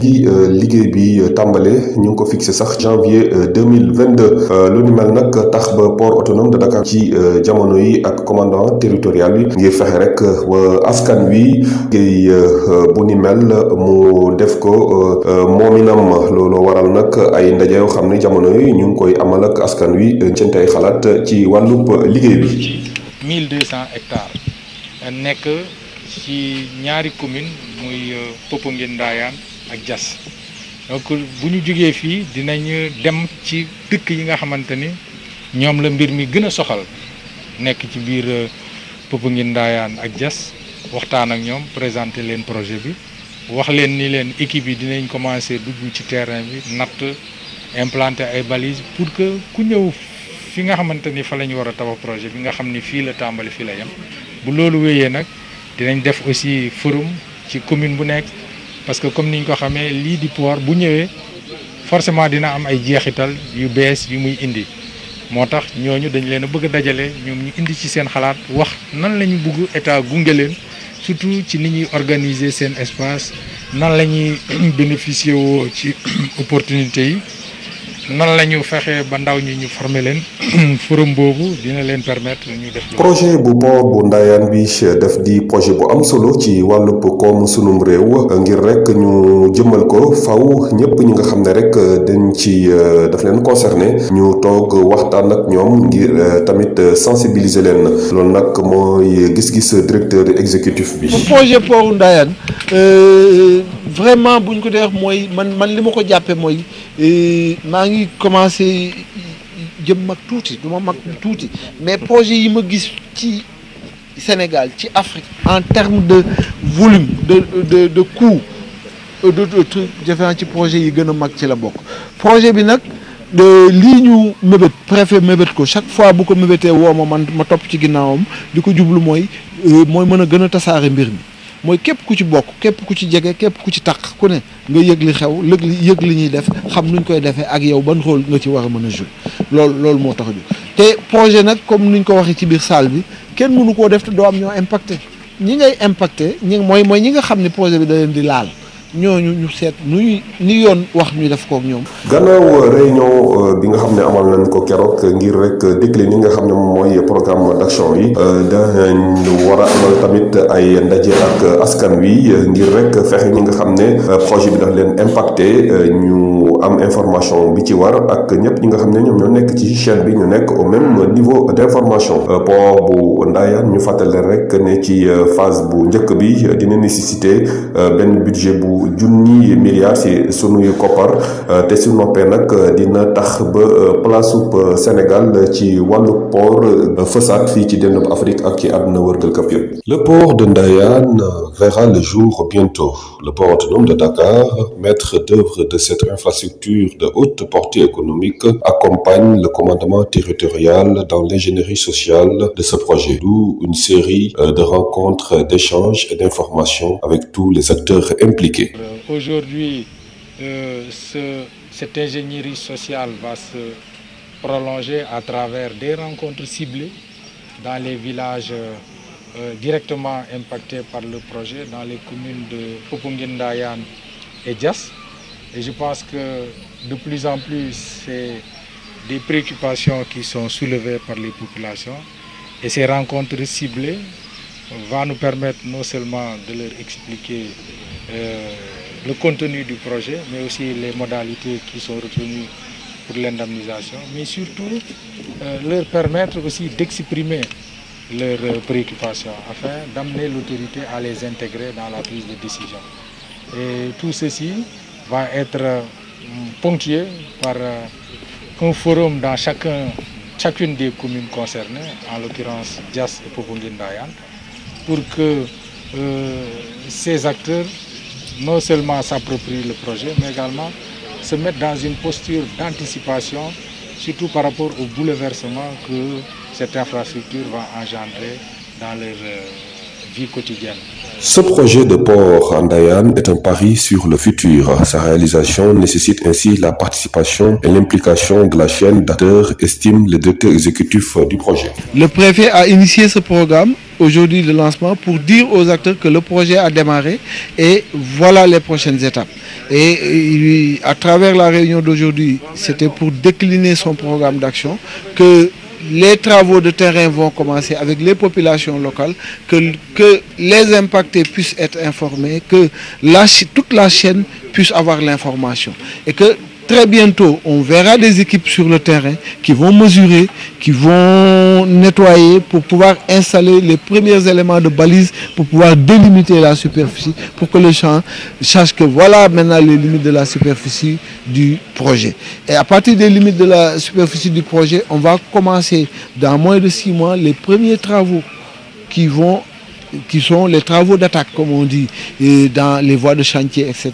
gi liggéey bi tàmbale ñu ngi ko fixé sax janvier 2022 lu ni mel nag tax ba port autonome de Dakar ci jamono yi ak commandant territorial bi ngir fexe rek wa askan wi liggéey bu ni mel mu def ko moominam loolu waral nag ay ndaje yoo xam ne jamono yi ñu ngi koy amal ak askan wi seen ay xalaat ci wàllub liggéey bi. 1200 hectares nekk ci ñaari commune muy Popenguine Ndayane ak Diass donc bu ñu jógee fii dinañ dem ci dëkk yi nga xamante ni ñoom la mbir mi gën a soxal nekk ci biir Popenguine Ndayane ak Diass waxtaan ak ñoom présenter leen projet bi wax leen ni leen équipe yi dinañ commencer dugg ci terrain bi natt implanter ay balises pour que ku ñëw fi nga xamante ni fa la ñu war a tabax projet bi nga xam ni fii la tàmbali fii la yem bu loolu wéyee nag dinañ def aussi forum ci commune bu nekk parce que comme niñ ko xamee lii di port bu ñëwee forcément dina am ay jeexital yu bees yu muy indi moo tax ñooñu dañ leen a bëgg a dajale ñoom ñu indi ci seen xalaat wax nan la ñu bëgg état gunge leen surtout ci ni ñuy organiser seen espace nan la ñuy bénéficier woo ci opportunité yi nan la ñu fexe ba ndaw ñi ñu former leen forum boobu dina leen permettre ñu def. projet bu port bu Ndayane bi def di projet bu am solo ci wàllub koom sunum réew ngir rek ñu jëmmal ko faw ñëpp ñi nga xam ne rek dañ ci daf leen concerné ñu toog waxtaan ak ñoom ngir tamit sensibiliser leen loolu nag mooy gis-gis directeur exécutif bi. projet port Ndayane vraiment buñ ko dee wax mooy man li ma ko jàppee mooy maa ngi commencé jëm mag tuuti du ma mag tuuti mais projet yi ma gis ci Sénégal ci Afrique en termes de volume de coût de truc defe naa ci projet yi gën a mag ci la bokk projet bi nag lii ñu mébét préfet mébét ko chaque fois bu ko mébétee woo ma topp ci ginnaawam di ko jublu mooy mën a gën a tasaare mbir mi mooy képp ku ci bokk képp ku ci jege képp ku ci taq ku ne nga yëg li xew yëg li ñuy def xam nuñ koy defee ak yow ban rôle nga ci war a mën a jouer loolu moo tax a jóg te projet nag comme niñ ko waxee ci biir salle bi kenn mënu koo def te doo am ñoo impacté ñi ngay impacté mooy ñi nga xam ne projet bi da leen di laal ñooñu ñu seet ni yoon wax ñu def kook ñoom. gannaaw réunion bi nga xam ne amal nañ ko keroog ngir rek décliner ni nga xam ne moom mooy programme d'action yi danañ war a amal tamit ay ndaje ak askan wi ngir rek fexe ñi nga xam ne projet bi daf leen impacté ñu am information bi ci war ak ñëpp ñi nga xam ne ñoom ñoo nekk ci chaîne bi ñu nekk au même niveau d'information. port bu Ndayane ñu fàttali rek ne ci phase bu njëkk bi dina nécessiter benn budget bu junni milliards ci sunuy koppar te su noppee nag dina tax ba place Sénégal ci wàllu port fësaat fii ci dendub Afrique ak ci àdduna wërgal këpp yëpp. Le port de Ndayane verra le jour bientôt. Le port autonome de Dakar, maître d'œuvre de cette infrastructure de haute portée économique, accompagne le commandement territorial dans l'ingénierie sociale de ce projet, d'où une série de rencontres, d'échanges et d'informations avec tous les acteurs impliqués. Aujourd'hui, cette ingénierie sociale va se prolonger à travers des rencontres ciblées dans les villages directement impactés par le projet, dans les communes de Popenguine Ndayane et Diass. Et je pense que de plus en plus, c'est des préoccupations qui sont soulevées par les populations. Et ces rencontres ciblées vont nous permettre non seulement de leur expliquer le contenu du projet, mais aussi les modalités qui sont retenues pour l'indemnisation, mais surtout leur permettre aussi d'exprimer leurs préoccupations afin d'amener l'autorité à les intégrer dans la prise de décision. Et tout ceci va être ponctué par un forum dans chacune des communes concernées, en l'occurrence Diass et Popenguine Ndayane, pour que ces acteurs non seulement s'approprient le projet, mais également se mettent dans une posture d'anticipation, surtout par rapport au bouleversement que cette infrastructure va engendrer dans leur vie quotidienne. Ce projet de port en Ndayane est un pari sur le futur. Sa réalisation nécessite ainsi la participation et l'implication de la chaîne d'acteurs, estime le directeur exécutif du projet. Le préfet a initié ce programme aujourd'hui le lancement pour dire aux acteurs que le projet a démarré et voilà les prochaines étapes. Et à travers la réunion d'aujourd'hui, c'était pour décliner son programme d'action, que les travaux de terrain vont commencer avec les populations locales, que les impactés puissent être informés, que toute la chaîne puisse avoir l'information. Et que très bientôt, on verra des équipes sur le terrain qui vont mesurer, qui vont nettoyer pour pouvoir installer les premiers éléments de balise, pour pouvoir délimiter la superficie, pour que les gens sachent que voilà maintenant les limites de la superficie du projet. Et à partir des limites de la superficie du projet, on va commencer dans moins de 6 mois les premiers travaux qui sont les travaux d'attaque, comme on dit, et dans les voies de chantier, etc.,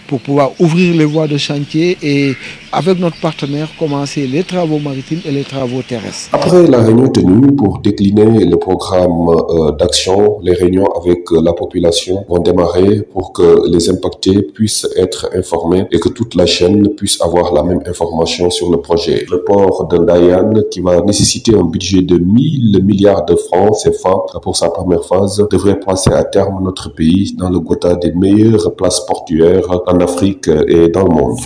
pour pouvoir ouvrir les voies de chantier et, avec notre partenaire, commencer les travaux maritimes et les travaux terrestres. Après la réunion tenue pour décliner le programme d'action, les réunions avec la population vont démarrer pour que les impactés puissent être informés et que toute la chaîne puisse avoir la même information sur le projet. Le port de Ndayane, qui va nécessiter un budget de 1000 milliards de francs CFA pour sa première phase, devrait passer à terme notre pays dans le quota des meilleures places portuaires en Afrique et dans le monde.